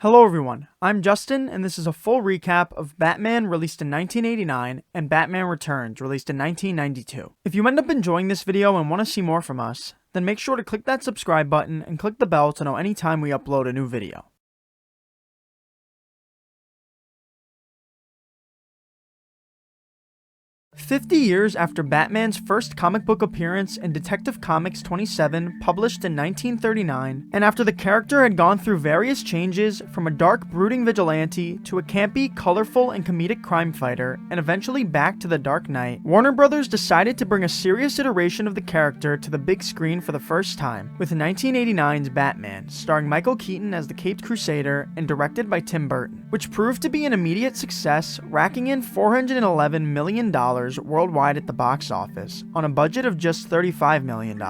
Hello everyone, I'm Justin, and this is a full recap of Batman released in 1989 and Batman Returns released in 1992. If you end up enjoying this video and want to see more from us, then make sure to click that subscribe button and click the bell to know anytime we upload a new video. 50 years after Batman's first comic book appearance in Detective Comics 27, published in 1939, and after the character had gone through various changes from a dark, brooding vigilante to a campy, colorful, and comedic crime fighter, and eventually back to the Dark Knight, Warner Brothers decided to bring a serious iteration of the character to the big screen for the first time, with 1989's Batman, starring Michael Keaton as the Caped Crusader and directed by Tim Burton, which proved to be an immediate success, racking in $411 million worldwide at the box office, on a budget of just $35 million.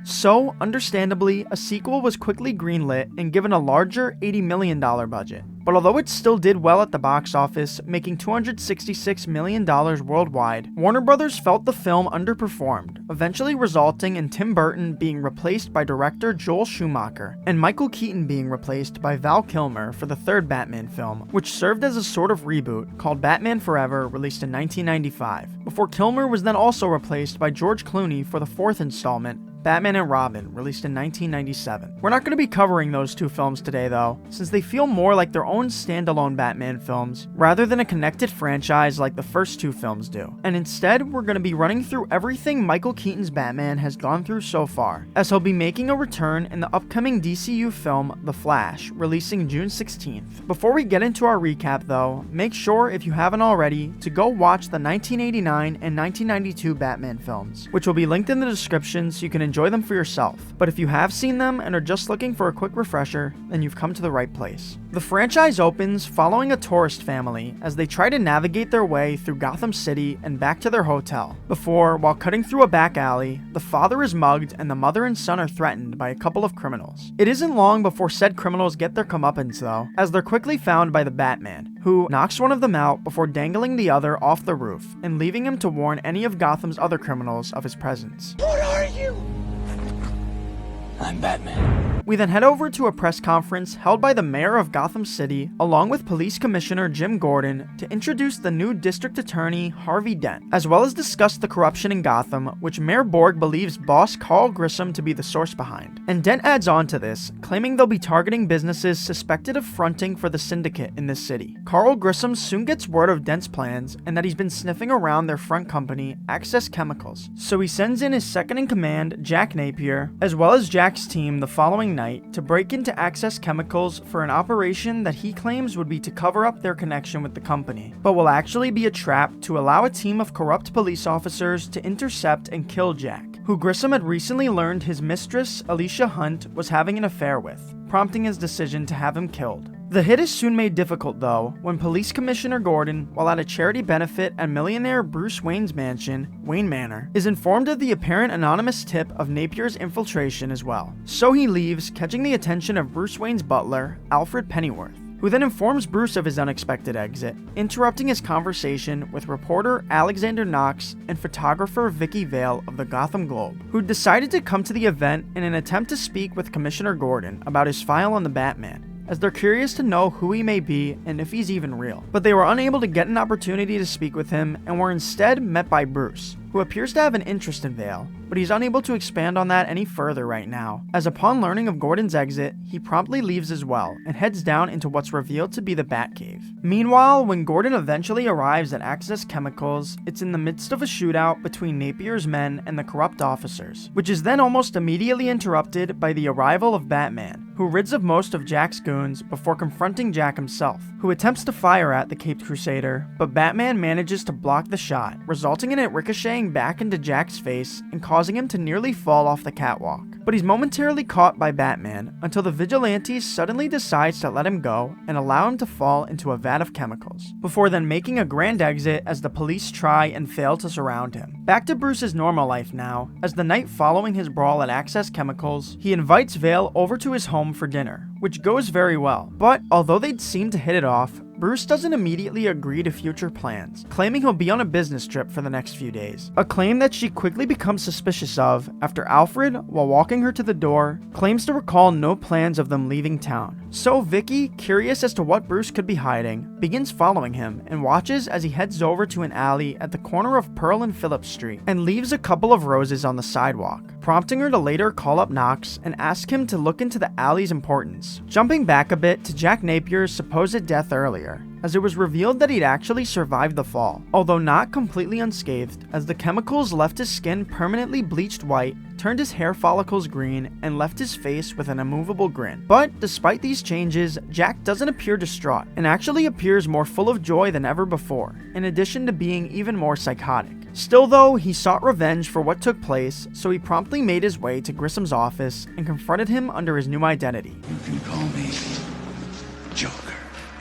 So, understandably, a sequel was quickly greenlit and given a larger $80 million budget. But although it still did well at the box office, making $266 million worldwide, Warner Brothers felt the film underperformed, eventually resulting in Tim Burton being replaced by director Joel Schumacher, and Michael Keaton being replaced by Val Kilmer for the third Batman film, which served as a sort of reboot called Batman Forever, released in 1995, before Kilmer was then also replaced by George Clooney for the fourth installment, Batman and Robin, released in 1997. We're not going to be covering those two films today though, since they feel more like their own standalone Batman films, rather than a connected franchise like the first two films do. And instead, we're going to be running through everything Michael Keaton's Batman has gone through so far, as he'll be making a return in the upcoming DCU film, The Flash, releasing June 16th. Before we get into our recap though, make sure, if you haven't already, to go watch the 1989 and 1992 Batman films, which will be linked in the description so you can enjoy them for yourself. But if you have seen them and are just looking for a quick refresher, then you've come to the right place. The franchise opens following a tourist family as they try to navigate their way through Gotham City and back to their hotel, before, while cutting through a back alley, the father is mugged and the mother and son are threatened by a couple of criminals. It isn't long before said criminals get their comeuppance though, as they're quickly found by the Batman, who knocks one of them out before dangling the other off the roof and leaving him to warn any of Gotham's other criminals of his presence. What are you? I'm Batman. We then head over to a press conference held by the mayor of Gotham City, along with police commissioner Jim Gordon, to introduce the new district attorney Harvey Dent, as well as discuss the corruption in Gotham, which Mayor Borg believes boss Carl Grissom to be the source behind. And Dent adds on to this, claiming they'll be targeting businesses suspected of fronting for the syndicate in this city. Carl Grissom soon gets word of Dent's plans and that he's been sniffing around their front company, Access Chemicals, so he sends in his second-in-command, Jack Napier, as well as Jack's team the following night to break into Access Chemicals for an operation that he claims would be to cover up their connection with the company, but will actually be a trap to allow a team of corrupt police officers to intercept and kill Jack, who Grissom had recently learned his mistress, Alicia Hunt, was having an affair with, prompting his decision to have him killed. The hit is soon made difficult though, when Police Commissioner Gordon, while at a charity benefit at millionaire Bruce Wayne's mansion, Wayne Manor, is informed of the apparent anonymous tip of Napier's infiltration as well. So he leaves, catching the attention of Bruce Wayne's butler, Alfred Pennyworth, who then informs Bruce of his unexpected exit, interrupting his conversation with reporter Alexander Knox and photographer Vicky Vale of the Gotham Globe, who decided to come to the event in an attempt to speak with Commissioner Gordon about his file on the Batman, as they're curious to know who he may be and if he's even real. But they were unable to get an opportunity to speak with him and were instead met by Bruce, who appears to have an interest in Vale, but he's unable to expand on that any further right now, as upon learning of Gordon's exit, he promptly leaves as well and heads down into what's revealed to be the Batcave. Meanwhile, when Gordon eventually arrives at Access Chemicals, it's in the midst of a shootout between Napier's men and the corrupt officers, which is then almost immediately interrupted by the arrival of Batman, who rids of most of Jack's goons before confronting Jack himself, who attempts to fire at the Caped Crusader, but Batman manages to block the shot, resulting in it ricocheting back into Jack's face and causing him to nearly fall off the catwalk. But he's momentarily caught by Batman until the vigilante suddenly decides to let him go and allow him to fall into a vat of chemicals, before then making a grand exit as the police try and fail to surround him. Back to Bruce's normal life now, as the night following his brawl at Access Chemicals, he invites Vale over to his home for dinner, which goes very well. But although they'd seem to hit it off, Bruce doesn't immediately agree to future plans, claiming he'll be on a business trip for the next few days. A claim that she quickly becomes suspicious of after Alfred, while walking her to the door, claims to recall no plans of them leaving town, So Vicky, curious as to what Bruce could be hiding, begins following him and watches as he heads over to an alley at the corner of Pearl and Phillips Street and leaves a couple of roses on the sidewalk, prompting her to later call up Knox and ask him to look into the alley's importance. Jumping back a bit to Jack Napier's supposed death earlier, as it was revealed that he'd actually survived the fall, although not completely unscathed, as the chemicals left his skin permanently bleached white, turned his hair follicles green, and left his face with an immovable grin. But despite these changes, Jack doesn't appear distraught, and actually appears more full of joy than ever before, in addition to being even more psychotic. Still though, he sought revenge for what took place, so he promptly made his way to Grissom's office and confronted him under his new identity. You can call me Joker.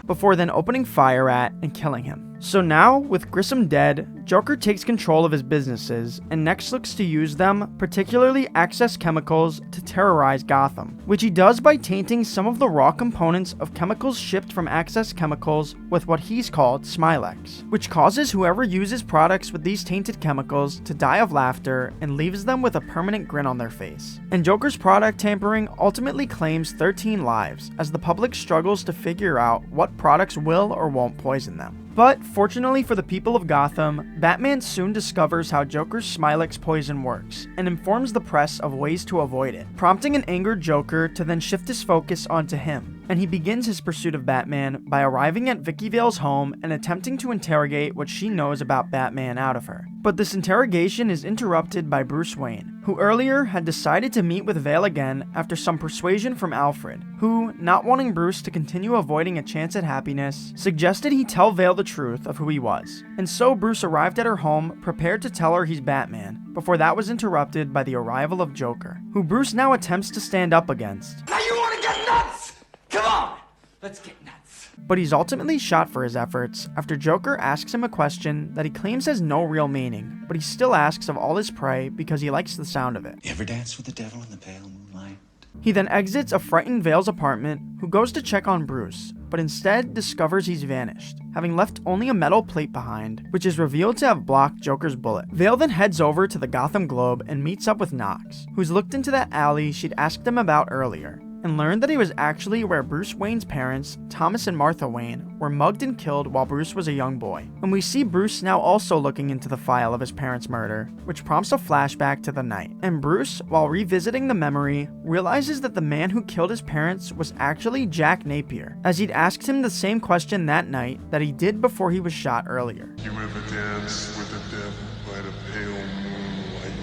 Before then opening fire at and killing him. So now, with Grissom dead, Joker takes control of his businesses and next looks to use them, particularly excess chemicals, to terrorize Gotham, which he does by tainting some of the raw components of chemicals shipped from Access Chemicals with what he's called Smilex, which causes whoever uses products with these tainted chemicals to die of laughter and leaves them with a permanent grin on their face. And Joker's product tampering ultimately claims 13 lives, as the public struggles to figure out what products will or won't poison them. But fortunately for the people of Gotham, Batman soon discovers how Joker's Smilex poison works, and informs the press of ways to avoid it, prompting an angered Joker to then shift his focus onto him, and he begins his pursuit of Batman by arriving at Vicky Vale's home and attempting to interrogate what she knows about Batman out of her. But this interrogation is interrupted by Bruce Wayne, who earlier had decided to meet with Vale again after some persuasion from Alfred, who, not wanting Bruce to continue avoiding a chance at happiness, suggested he tell Vale the truth of who he was. And so Bruce arrived at her home, prepared to tell her he's Batman, before that was interrupted by the arrival of Joker, who Bruce now attempts to stand up against. Now you want to get nuts? Come on, let's get nuts. But he's ultimately shot for his efforts after Joker asks him a question that he claims has no real meaning, but he still asks of all his prey because he likes the sound of it. You ever dance with the devil in the pale moonlight? He then exits a frightened Vale's apartment, who goes to check on Bruce, but instead discovers he's vanished, having left only a metal plate behind, which is revealed to have blocked Joker's bullet. Vale then heads over to the Gotham Globe and meets up with Knox, who's looked into that alley she'd asked him about earlier, and learned that he was actually where Bruce Wayne's parents, Thomas and Martha Wayne, were mugged and killed while Bruce was a young boy. And we see Bruce now also looking into the file of his parents' murder, which prompts a flashback to the night. And Bruce, while revisiting the memory, realizes that the man who killed his parents was actually Jack Napier, as he'd asked him the same question that night that he did before he was shot earlier. You ever dance with the devil by the pale moonlight?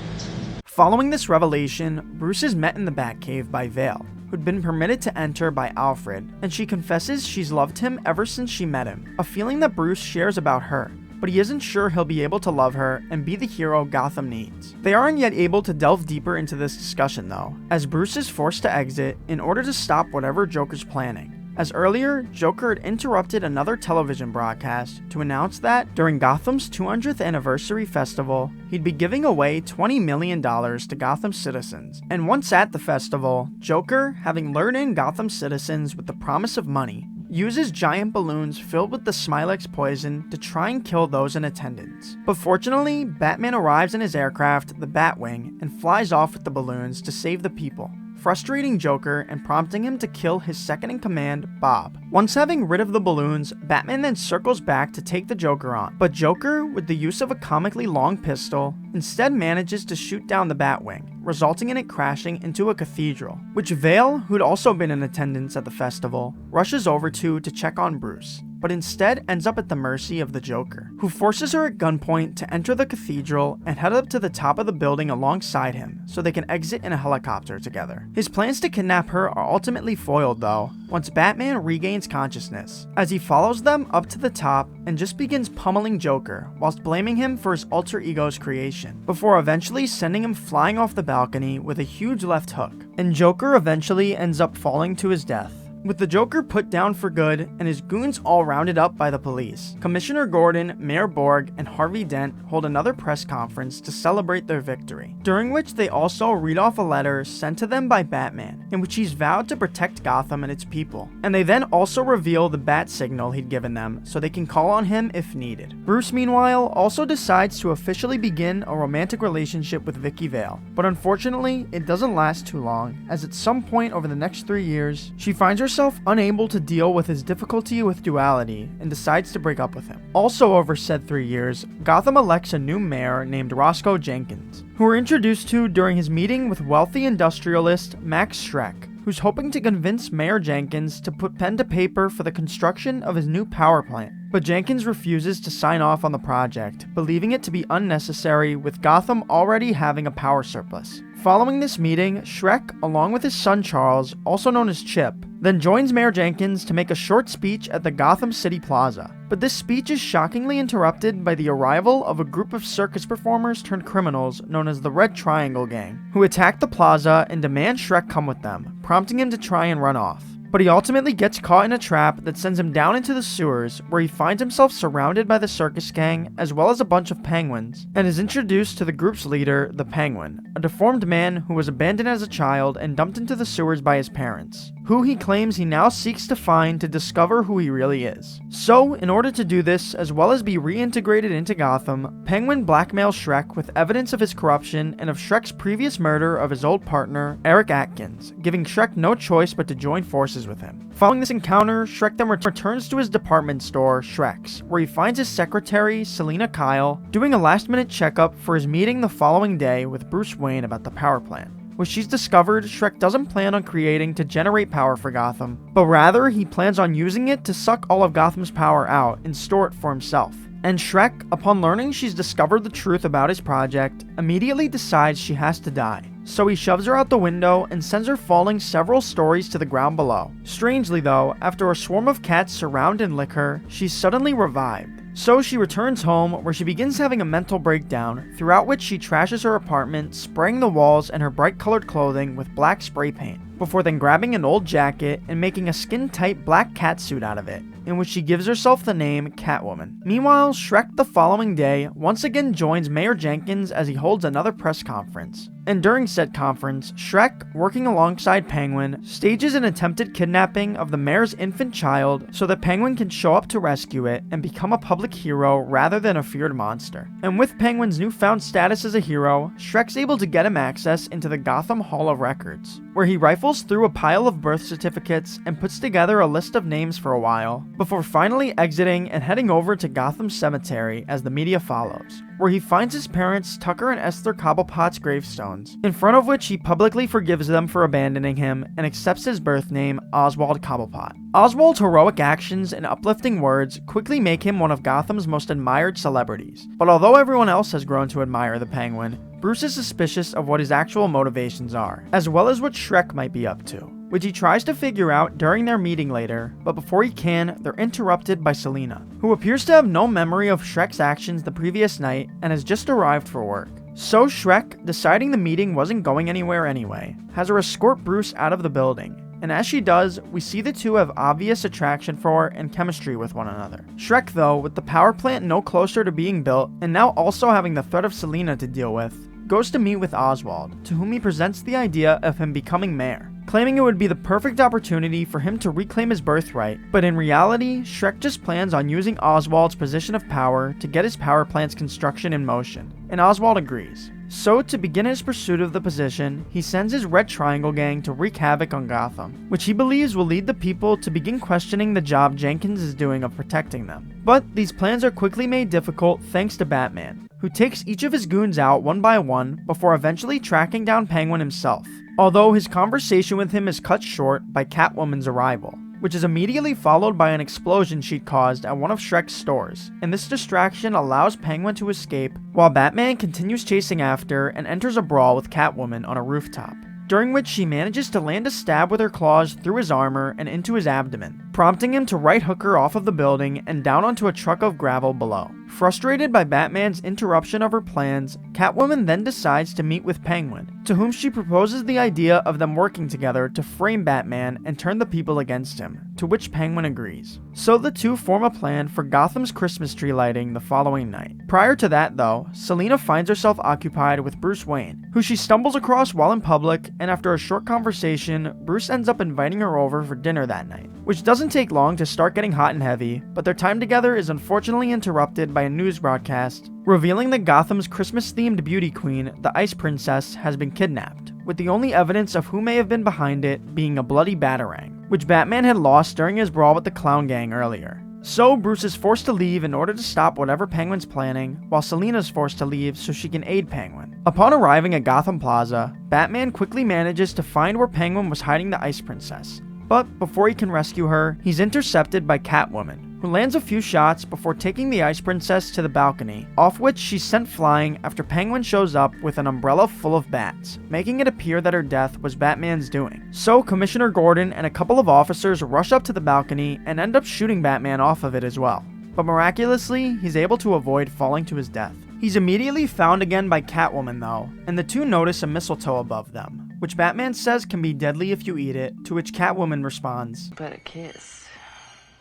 Following this revelation, Bruce is met in the Batcave by Vale, who'd been permitted to enter by Alfred, and she confesses she's loved him ever since she met him, a feeling that Bruce shares about her, but he isn't sure he'll be able to love her and be the hero Gotham needs. They aren't yet able to delve deeper into this discussion though, as Bruce is forced to exit in order to stop whatever Joker's planning. As earlier, Joker had interrupted another television broadcast to announce that during Gotham's 200th anniversary festival, he'd be giving away $20 million to Gotham citizens. And once at the festival, Joker, having lured in Gotham citizens with the promise of money, uses giant balloons filled with the Smilex poison to try and kill those in attendance. But fortunately, Batman arrives in his aircraft, the Batwing, and flies off with the balloons to save the people, frustrating Joker and prompting him to kill his second-in-command, Bob. Once having rid of the balloons, Batman then circles back to take the Joker on, but Joker, with the use of a comically long pistol, instead manages to shoot down the Batwing, resulting in it crashing into a cathedral, which Vale, who'd also been in attendance at the festival, rushes over to check on Bruce, but instead ends up at the mercy of the Joker, who forces her at gunpoint to enter the cathedral and head up to the top of the building alongside him so they can exit in a helicopter together. His plans to kidnap her are ultimately foiled though, once Batman regains consciousness, as he follows them up to the top and just begins pummeling Joker whilst blaming him for his alter ego's creation, before eventually sending him flying off the balcony with a huge left hook, and Joker eventually ends up falling to his death. With the Joker put down for good and his goons all rounded up by the police, Commissioner Gordon, Mayor Borg, and Harvey Dent hold another press conference to celebrate their victory, during which they also read off a letter sent to them by Batman, in which he's vowed to protect Gotham and its people. And they then also reveal the bat signal he'd given them so they can call on him if needed. Bruce, meanwhile, also decides to officially begin a romantic relationship with Vicky Vale, but unfortunately, it doesn't last too long, as at some point over the next 3 years, she finds herself herself unable to deal with his difficulty with duality and decides to break up with him. Also over said 3 years, Gotham elects a new mayor named Roscoe Jenkins, who we're introduced to during his meeting with wealthy industrialist Max Schreck, who's hoping to convince Mayor Jenkins to put pen to paper for the construction of his new power plant. But Jenkins refuses to sign off on the project, believing it to be unnecessary with Gotham already having a power surplus. Following this meeting, Schreck, along with his son Charles, also known as Chip, then joins Mayor Jenkins to make a short speech at the Gotham City Plaza. But this speech is shockingly interrupted by the arrival of a group of circus performers turned criminals known as the Red Triangle Gang, who attack the plaza and demand Schreck come with them, prompting him to try and run off. But he ultimately gets caught in a trap that sends him down into the sewers, where he finds himself surrounded by the circus gang as well as a bunch of penguins, and is introduced to the group's leader, the Penguin, a deformed man who was abandoned as a child and dumped into the sewers by his parents, who he claims he now seeks to find to discover who he really is. So, in order to do this, as well as be reintegrated into Gotham, Penguin blackmails Schreck with evidence of his corruption and of Schreck's previous murder of his old partner, Eric Atkins, giving Schreck no choice but to join forces with him. Following this encounter, Schreck then returns to his department store, Schreck's, where he finds his secretary, Selina Kyle, doing a last-minute checkup for his meeting the following day with Bruce Wayne about the power plant, which she's discovered Schreck doesn't plan on creating to generate power for Gotham, but rather he plans on using it to suck all of Gotham's power out and store it for himself. And Schreck, upon learning she's discovered the truth about his project, immediately decides she has to die. So he shoves her out the window and sends her falling several stories to the ground below. Strangely though, after a swarm of cats surround and lick her, she's suddenly revived. So she returns home, where she begins having a mental breakdown, throughout which she trashes her apartment, spraying the walls and her bright-colored clothing with black spray paint, before then grabbing an old jacket and making a skin-tight black catsuit out of it, in which she gives herself the name Catwoman. Meanwhile, Schreck the following day once again joins Mayor Jenkins as he holds another press conference. And during said conference, Schreck, working alongside Penguin, stages an attempted kidnapping of the mayor's infant child so that Penguin can show up to rescue it and become a public hero rather than a feared monster. And with Penguin's newfound status as a hero, Schreck's able to get him access into the Gotham Hall of Records, where he rifles through a pile of birth certificates and puts together a list of names for a while, before finally exiting and heading over to Gotham Cemetery as the media follows, where he finds his parents Tucker and Esther Cobblepot's gravestones, in front of which he publicly forgives them for abandoning him and accepts his birth name, Oswald Cobblepot. Oswald's heroic actions and uplifting words quickly make him one of Gotham's most admired celebrities, but although everyone else has grown to admire the Penguin, Bruce is suspicious of what his actual motivations are, as well as what Schreck might be up to, which he tries to figure out during their meeting later, but before he can, they're interrupted by Selina, who appears to have no memory of Schreck's actions the previous night and has just arrived for work. So Schreck, deciding the meeting wasn't going anywhere anyway, has her escort Bruce out of the building. And as she does, we see the two have obvious attraction for and chemistry with one another. Schreck though, with the power plant no closer to being built, and now also having the threat of Selina to deal with, goes to meet with Oswald, to whom he presents the idea of him becoming mayor, claiming it would be the perfect opportunity for him to reclaim his birthright, but in reality, Schreck just plans on using Oswald's position of power to get his power plant's construction in motion, and Oswald agrees. So, to begin his pursuit of the position, he sends his Red Triangle Gang to wreak havoc on Gotham, which he believes will lead the people to begin questioning the job Jenkins is doing of protecting them. But these plans are quickly made difficult thanks to Batman, who takes each of his goons out one by one before eventually tracking down Penguin himself, although his conversation with him is cut short by Catwoman's arrival, which is immediately followed by an explosion she'd caused at one of Schreck's stores, and this distraction allows Penguin to escape, while Batman continues chasing after and enters a brawl with Catwoman on a rooftop, during which she manages to land a stab with her claws through his armor and into his abdomen, prompting him to right hook her off of the building and down onto a truck of gravel below. Frustrated by Batman's interruption of her plans, Catwoman then decides to meet with Penguin, to whom she proposes the idea of them working together to frame Batman and turn the people against him, to which Penguin agrees. So the two form a plan for Gotham's Christmas tree lighting the following night. Prior to that though, Selina finds herself occupied with Bruce Wayne, who she stumbles across while in public, and after a short conversation, Bruce ends up inviting her over for dinner that night, which doesn't take long to start getting hot and heavy, but their time together is unfortunately interrupted by a news broadcast revealing that Gotham's Christmas-themed beauty queen, the Ice Princess, has been kidnapped, with the only evidence of who may have been behind it being a bloody batarang, which Batman had lost during his brawl with the clown gang earlier. So Bruce is forced to leave in order to stop whatever Penguin's planning, while Selina's forced to leave so she can aid Penguin. Upon arriving at Gotham Plaza, Batman quickly manages to find where Penguin was hiding the Ice Princess. But before he can rescue her, he's intercepted by Catwoman, who lands a few shots before taking the Ice Princess to the balcony, off which she's sent flying after Penguin shows up with an umbrella full of bats, making it appear that her death was Batman's doing. So Commissioner Gordon and a couple of officers rush up to the balcony and end up shooting Batman off of it as well. But miraculously, he's able to avoid falling to his death. He's immediately found again by Catwoman though, and the two notice a mistletoe above them, which Batman says can be deadly if you eat it, to which Catwoman responds, "But a kiss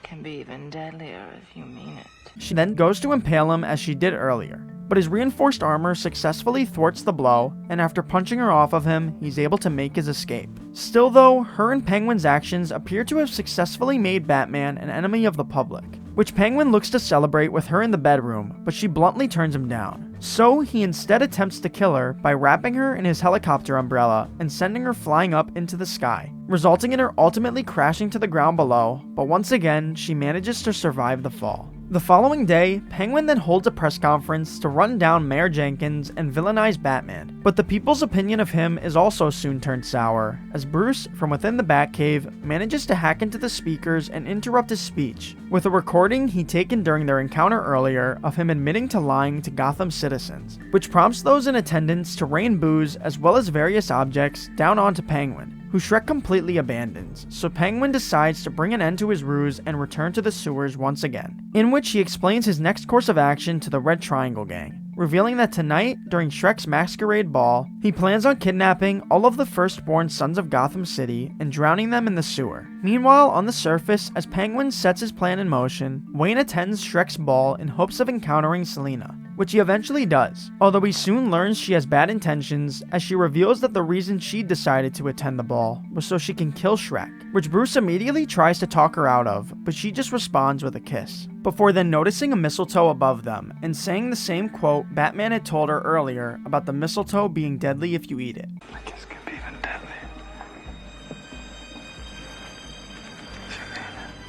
can be even deadlier if you mean it." She then goes to impale him as she did earlier, but his reinforced armor successfully thwarts the blow, and after punching her off of him, he's able to make his escape. Still though, her and Penguin's actions appear to have successfully made Batman an enemy of the public, which Penguin looks to celebrate with her in the bedroom, but she bluntly turns him down. So he instead attempts to kill her by wrapping her in his helicopter umbrella and sending her flying up into the sky, resulting in her ultimately crashing to the ground below, but once again, she manages to survive the fall. The following day, Penguin then holds a press conference to run down Mayor Jenkins and villainize Batman, but the people's opinion of him is also soon turned sour, as Bruce, from within the Batcave, manages to hack into the speakers and interrupt his speech, with a recording he'd taken during their encounter earlier of him admitting to lying to Gotham citizens, which prompts those in attendance to rain booze as well as various objects down onto Penguin, who Shrek completely abandons, so Penguin decides to bring an end to his ruse and return to the sewers once again, in which he explains his next course of action to the Red Triangle Gang, revealing that tonight, during Shrek's masquerade ball, he plans on kidnapping all of the firstborn sons of Gotham City and drowning them in the sewer. Meanwhile, on the surface, as Penguin sets his plan in motion, Wayne attends Shrek's ball in hopes of encountering Selina, which he eventually does, although he soon learns she has bad intentions as she reveals that the reason she decided to attend the ball was so she can kill Shrek, which Bruce immediately tries to talk her out of, but she just responds with a kiss, before then noticing a mistletoe above them and saying the same quote Batman had told her earlier about the mistletoe being deadly if you eat it. A kiss can be even deadly.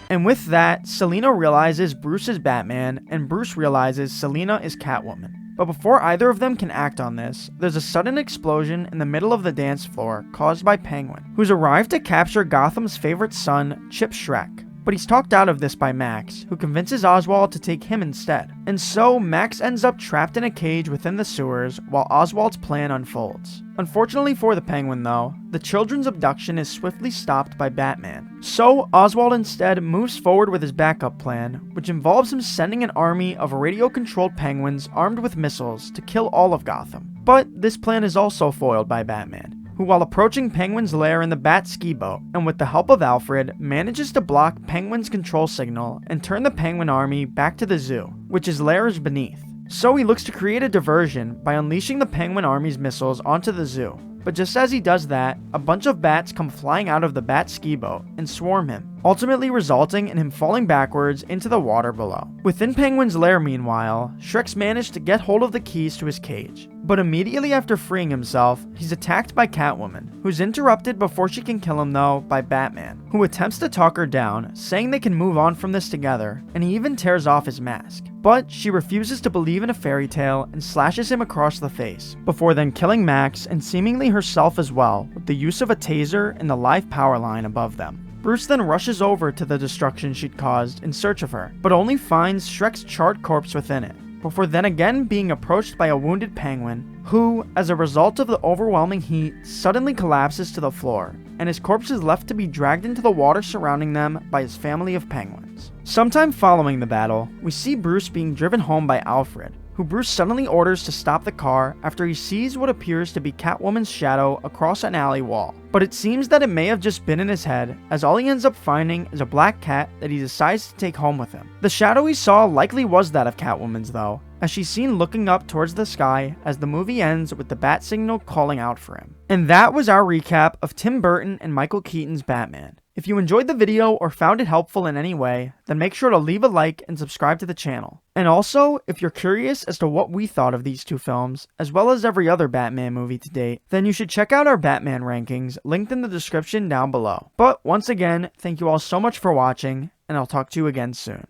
And with that, Selina realizes Bruce is Batman, and Bruce realizes Selina is Catwoman. But before either of them can act on this, there's a sudden explosion in the middle of the dance floor caused by Penguin, who's arrived to capture Gotham's favorite son, Chip Shrek. But he's talked out of this by Max, who convinces Oswald to take him instead. And so, Max ends up trapped in a cage within the sewers while Oswald's plan unfolds. Unfortunately for the Penguin though, the children's abduction is swiftly stopped by Batman. So, Oswald instead moves forward with his backup plan, which involves him sending an army of radio-controlled penguins armed with missiles to kill all of Gotham. But this plan is also foiled by Batman, who while approaching Penguin's lair in the Bat ski boat, and with the help of Alfred, manages to block Penguin's control signal and turn the Penguin army back to the zoo, which his lair is beneath. So he looks to create a diversion by unleashing the Penguin army's missiles onto the zoo. But just as he does that, a bunch of bats come flying out of the Bat ski boat and swarm him, ultimately resulting in him falling backwards into the water below. Within Penguin's lair, meanwhile, Shrek's managed to get hold of the keys to his cage. But immediately after freeing himself, he's attacked by Catwoman, who's interrupted before she can kill him though by Batman, who attempts to talk her down, saying they can move on from this together, and he even tears off his mask. But she refuses to believe in a fairy tale and slashes him across the face, before then killing Max and seemingly herself as well with the use of a taser and the live power line above them. Bruce then rushes over to the destruction she'd caused in search of her, but only finds Shrek's charred corpse within it, before then again being approached by a wounded Penguin, who, as a result of the overwhelming heat, suddenly collapses to the floor, and his corpse is left to be dragged into the water surrounding them by his family of penguins. Sometime following the battle, we see Bruce being driven home by Alfred, who Bruce suddenly orders to stop the car after he sees what appears to be Catwoman's shadow across an alley wall. But it seems that it may have just been in his head, as all he ends up finding is a black cat that he decides to take home with him. The shadow he saw likely was that of Catwoman's though, as she's seen looking up towards the sky as the movie ends with the bat signal calling out for him. And that was our recap of Tim Burton and Michael Keaton's Batman. If you enjoyed the video or found it helpful in any way, then make sure to leave a like and subscribe to the channel. And also, if you're curious as to what we thought of these two films, as well as every other Batman movie to date, then you should check out our Batman rankings linked in the description down below. But once again, thank you all so much for watching, and I'll talk to you again soon.